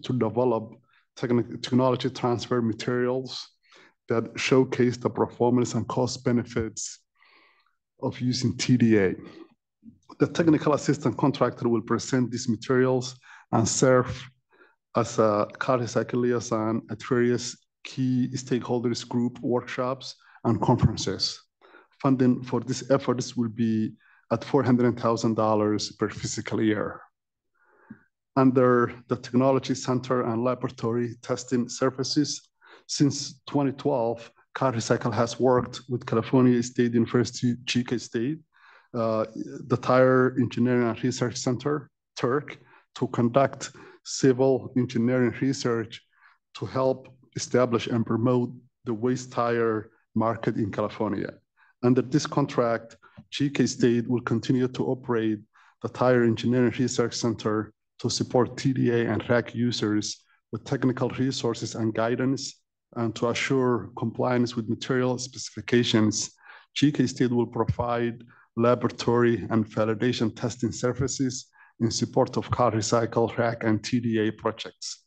S11: to develop technology transfer materials that showcase the performance and cost benefits of using TDA. The technical assistant contractor will present these materials and serve as a CalRecycle liaison at various key stakeholders group workshops and conferences. Funding for these efforts will be at $400,000 per fiscal year. under the Technology Center and Laboratory Testing Services. Since 2012, CalRecycle has worked with California State University, Chico State, the Tire Engineering and Research Center, TERC, to conduct civil engineering research to help establish and promote the waste tire market in California. Under this contract, Chico State will continue to operate the Tire Engineering Research Center to support TDA and RAC users with technical resources and guidance, and to assure compliance with material specifications. Chico State will provide laboratory and validation testing services in support of CalRecycle, RAC, and TDA projects.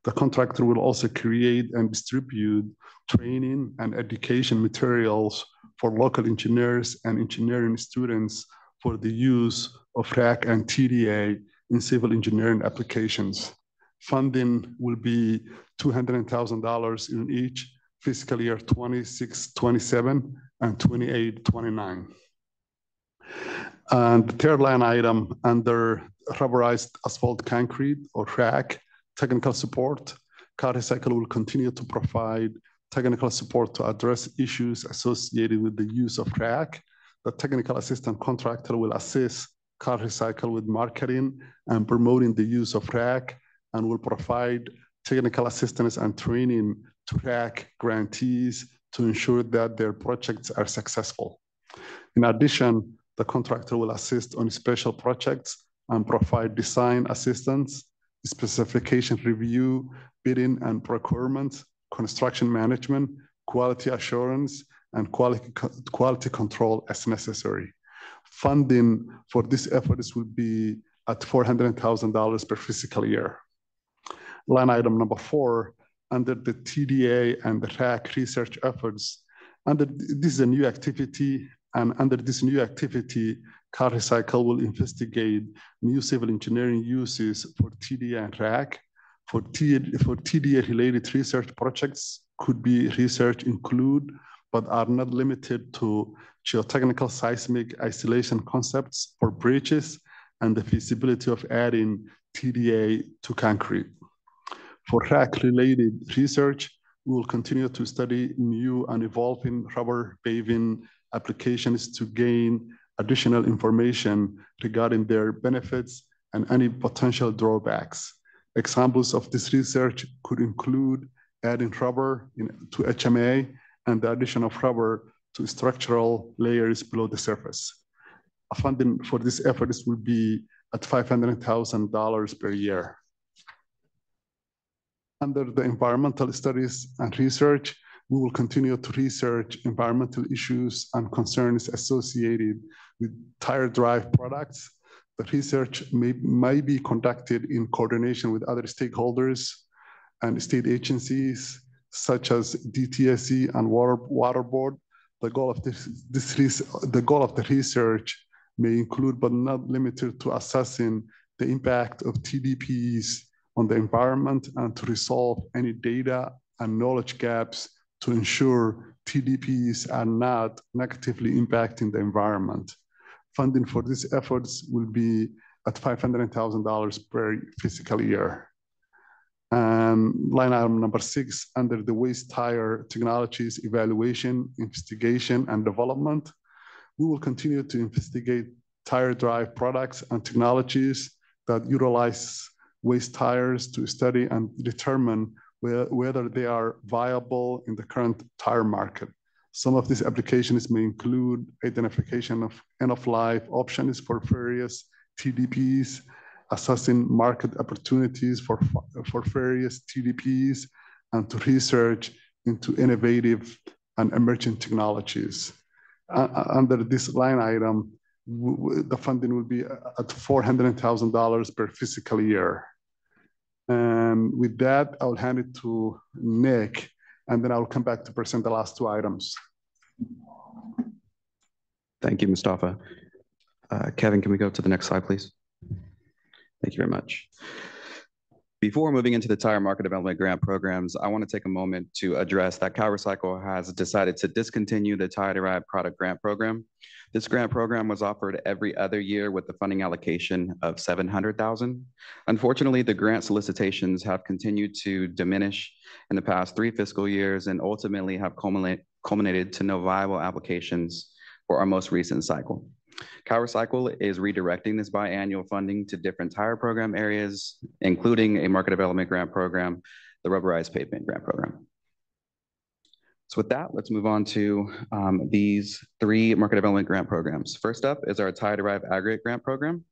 S11: The contractor will also create and distribute training and education materials for local engineers and engineering students for the use of RAC and TDA in civil engineering applications. Funding will be $200,000 in each fiscal year 26-27 and 28-29. And the third line item under rubberized asphalt concrete or RAC technical support, CalRecycle will continue to provide technical support to address issues associated with the use of RAC. The technical assistant contractor will assist CalRecycle with marketing and promoting the use of RAC, and will provide technical assistance and training to RAC grantees to ensure that their projects are successful. In addition, the contractor will assist on special projects and provide design assistance, specification review, bidding and procurement, construction management, quality assurance, and quality control as necessary. Funding for these efforts will be at $400,000 per fiscal year. Line item number 4, under the TDA and the RAC research efforts, this is a new activity, and under this new activity, CalRecycle will investigate new civil engineering uses for TDA and RAC. For TDA-related research projects could be research include, but are not limited to, geotechnical seismic isolation concepts for bridges and the feasibility of adding TDA to concrete. For RAC-related research, we will continue to study new and evolving rubber paving applications to gain additional information regarding their benefits and any potential drawbacks. Examples of this research could include adding rubber to HMA and the addition of rubber to structural layers below the surface. Funding for these efforts will be at $500,000 per year. Under the environmental studies and research, we will continue to research environmental issues and concerns associated with tire drive products. The research may be conducted in coordination with other stakeholders and state agencies, such as DTSC and Water Board. The goal of the research may include, but not limited to, assessing the impact of TDPs on the environment and to resolve any data and knowledge gaps to ensure TDPs are not negatively impacting the environment. Funding for these efforts will be at $500,000 per fiscal year. And line item number 6, under the waste tire technologies evaluation, investigation, and development, we will continue to investigate tire drive products and technologies that utilize waste tires to study and determine whether they are viable in the current tire market. Some of these applications may include identification of end-of-life options for various TDPs, assessing market opportunities for various TDPs, and to research into innovative and emerging technologies. Under this line item, the funding will be at $400,000 per fiscal year. And with that, I'll hand it to Nick, and then I'll come back to present the last 2 items.
S5: Thank you, Mustafa. Kevin, can we go to the next slide, please? Thank you very much. Before moving into the tire market development grant programs, I want to take a moment to address that CalRecycle has decided to discontinue the tire-derived product grant program. This grant program was offered every other year with the funding allocation of $700,000. Unfortunately, the grant solicitations have continued to diminish in the past 3 fiscal years and ultimately have culminated to no viable applications for our most recent cycle. CalRecycle is redirecting this biannual funding to different tire program areas, including a market development grant program, the rubberized pavement grant program. So with that, let's move on to these 3 market development grant programs. First up is our tire-derived aggregate grant program.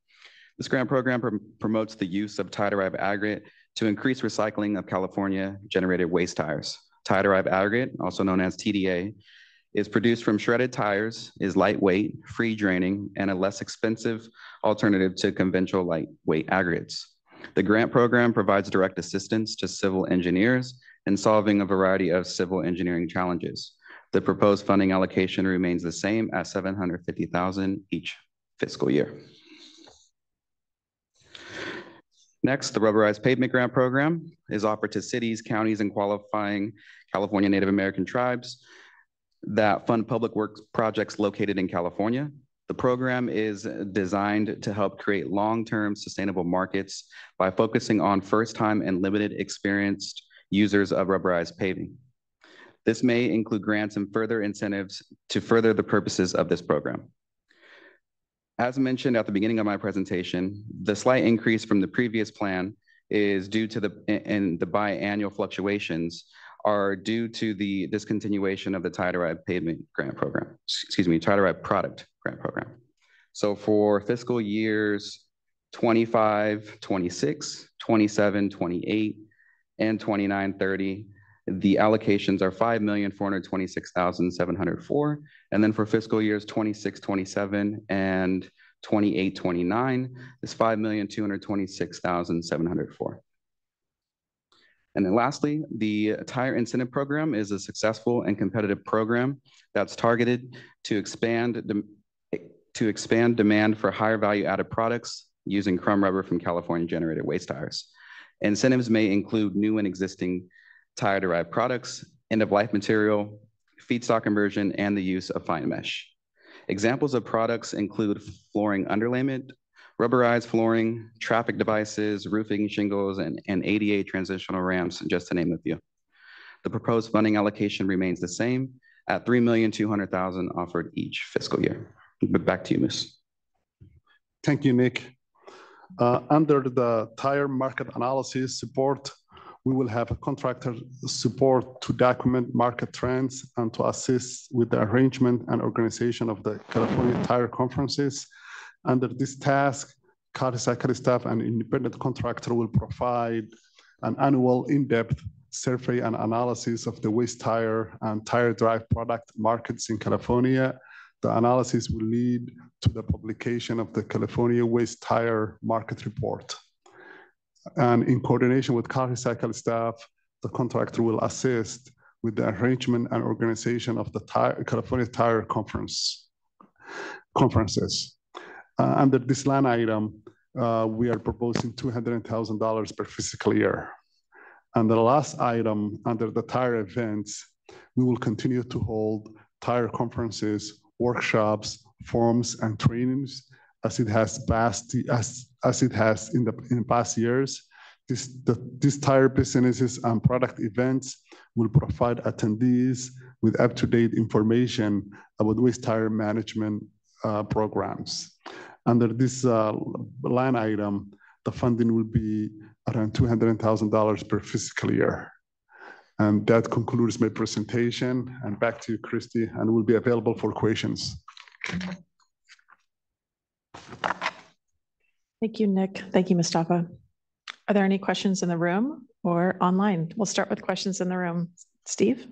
S5: This grant program promotes the use of tire-derived aggregate to increase recycling of California-generated waste tires. Tire-derived aggregate, also known as TDA, is produced from shredded tires, is lightweight, free draining, and a less expensive alternative to conventional lightweight aggregates. The grant program provides direct assistance to civil engineers in solving a variety of civil engineering challenges. The proposed funding allocation remains the same at $750,000 each fiscal year. Next, the rubberized pavement grant program is offered to cities, counties, and qualifying California Native American tribes that fund public works projects located in California. The program is designed to help create long-term sustainable markets by focusing on first-time and limited experienced users of rubberized paving. This may include grants and further incentives to further the purposes of this program. As mentioned at the beginning of my presentation, the slight increase from the previous plan is due to the biannual fluctuations are due to the discontinuation of the tire-derived pavement grant program, tire-derived product grant program. So for fiscal years 25, 26, 27, 28, and 29, 30, the allocations are $5,426,704. And then for fiscal years 26, 27, and 28, 29, is $5,226,704. And then lastly, the Tire Incentive Program is a successful and competitive program that's targeted to expand demand for higher value added products using crumb rubber from California generated waste tires. Incentives may include new and existing tire derived products, end of life material, feedstock conversion, and the use of fine mesh. Examples of products include flooring underlayment, rubberized flooring, traffic devices, roofing shingles, and ADA transitional ramps, just to name a few. The proposed funding allocation remains the same at $3,200,000 offered each fiscal year. But back to you, Moose.
S11: Thank you, Nick. Under the tire market analysis support, we will have a contractor support to document market trends and to assist with the arrangement and organization of the California Tire Conferences. Under this task, CalRecycle staff and independent contractor will provide an annual in-depth survey and analysis of the waste tire and tire-derived product markets in California. The analysis will lead to the publication of the California Waste Tire Market Report. And in coordination with CalRecycle staff, the contractor will assist with the arrangement and organization of the California Tire Conferences. Under this line item, we are proposing $200,000 per fiscal year. And the last item under the tire events, we will continue to hold tire conferences, workshops, forums, and trainings as it has in the past years. These tire businesses and product events will provide attendees with up-to-date information about waste tire management programs. Under this line item, the funding will be around $200,000 per fiscal year. And that concludes my presentation. And back to you, Christy, and we'll be available for questions.
S1: Thank you, Nick. Thank you, Mustafa. Are there any questions in the room or online? We'll start with questions in the room. Steve?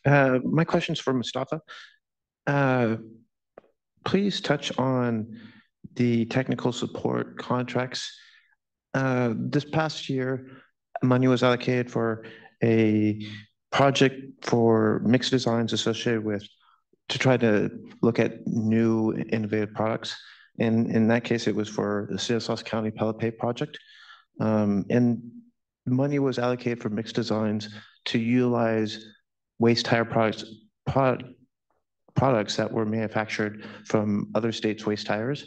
S7: My question's for Mustafa. Please touch on the technical support contracts. This past year, money was allocated for a project for mixed designs associated with to try to look at new innovative products. And in that case, it was for the Stanislaus County Pellet Pay project. And money was allocated for mixed designs to utilize waste tire products that were manufactured from other states' waste tires.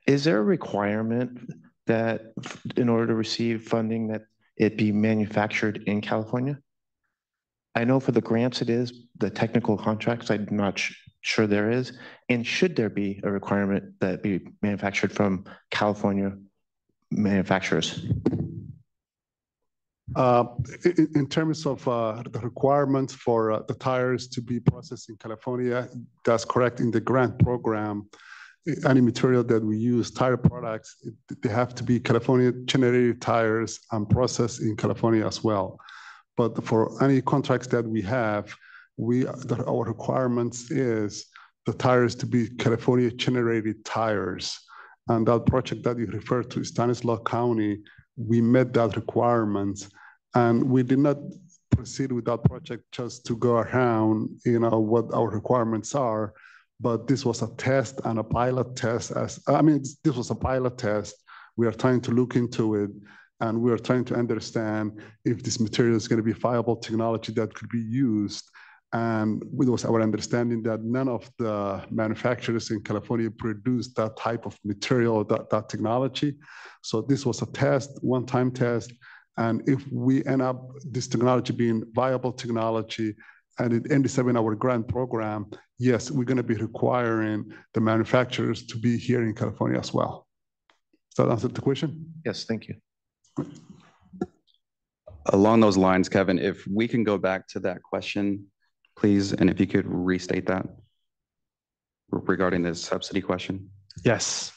S7: Is there a requirement that in order to receive funding that it be manufactured in California? I know for the grants it is, the technical contracts, I'm not sure there is. And should there be a requirement that it be manufactured from California manufacturers?
S11: In terms of the requirements for the tires to be processed in California, that's correct. In the grant program, any material that we use, tire products, they have to be California generated tires and processed in California as well. But for any contracts that we have, our requirements is the tires to be California generated tires. And that project that you referred to, Stanislaus County, we met that requirements. And we did not proceed with that project just to go around, what our requirements are. But this was a test and a pilot test. This was a pilot test. We are trying to look into it, and we are trying to understand if this material is going to be viable technology that could be used. And it was our understanding that none of the manufacturers in California produced that type of material, that technology. So this was a test, one-time test. And if we end up this technology being viable technology, and it ends up in our grant program, yes, we're going to be requiring the manufacturers to be here in California as well. Does that answer the question?
S7: Yes, thank you.
S5: Along those lines, Kevin, if we can go back to that question, please, and if you could restate that regarding the subsidy question.
S6: Yes.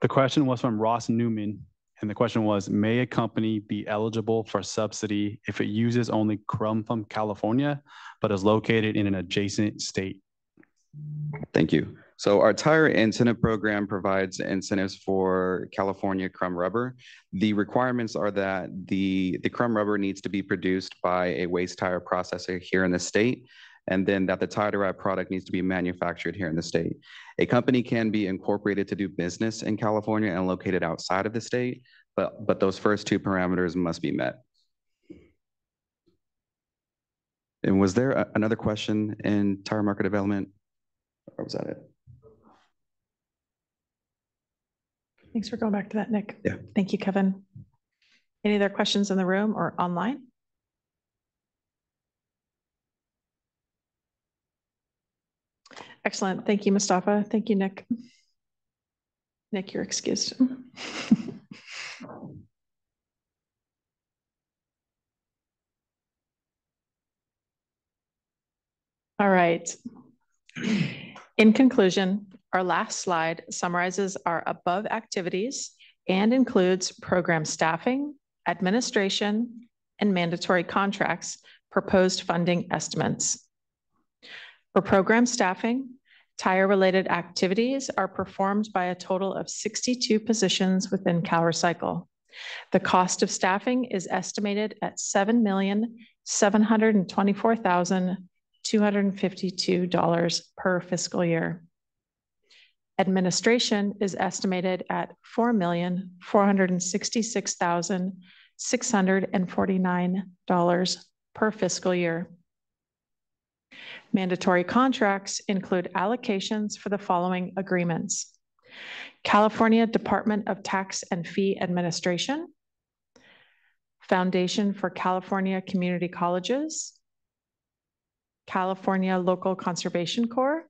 S6: The question was from Ross Newman, and the question was, may a company be eligible for subsidy if it uses only crumb from California, but is located in an adjacent state?
S5: Thank you. So our tire incentive program provides incentives for California crumb rubber. The requirements are that the crumb rubber needs to be produced by a waste tire processor here in the state, and then that the tire-derived product needs to be manufactured here in the state. A company can be incorporated to do business in California and located outside of the state, but those first two parameters must be met. And was there another question in tire market development, or was that it?
S1: Thanks for going back to that, Nick.
S5: Yeah.
S1: Thank you, Kevin. Any other questions in the room or online? Excellent. Thank you, Mustafa. Thank you, Nick. Nick, you're excused. All right. In conclusion, our last slide summarizes our above activities and includes program staffing, administration, and mandatory contracts, proposed funding estimates. For program staffing, tire-related activities are performed by a total of 62 positions within CalRecycle. The cost of staffing is estimated at $7,724,252 per fiscal year. Administration is estimated at $4,466,649 per fiscal year. Mandatory contracts include allocations for the following agreements: California Department of Tax and Fee Administration, Foundation for California Community Colleges, California Local Conservation Corps,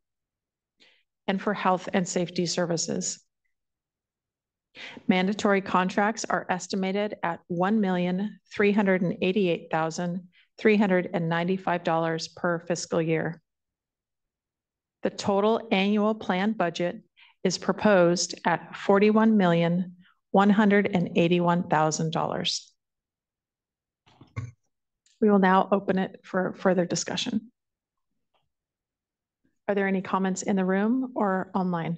S1: and for Health and Safety Services. Mandatory contracts are estimated at $1,388,395 per fiscal year. The total annual planned budget is proposed at $41,181,000. We will now open it for further discussion. Are there any comments in the room or online?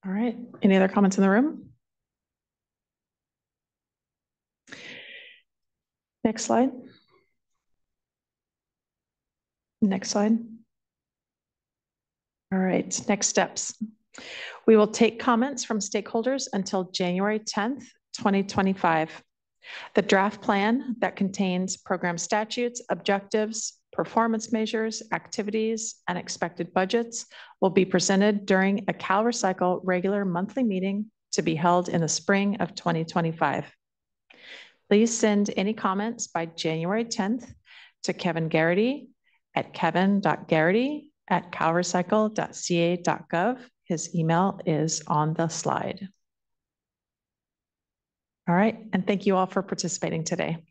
S1: All right, any other comments in the room? Next slide. Next slide. All right, next steps. We will take comments from stakeholders until January 10th, 2025. The draft plan that contains program statutes, objectives, performance measures, activities, and expected budgets will be presented during a CalRecycle regular monthly meeting to be held in the spring of 2025. Please send any comments by January 10th to Kevin Garrity at kevin.garrity@calrecycle.ca.gov. His email is on the slide. All right, and thank you all for participating today.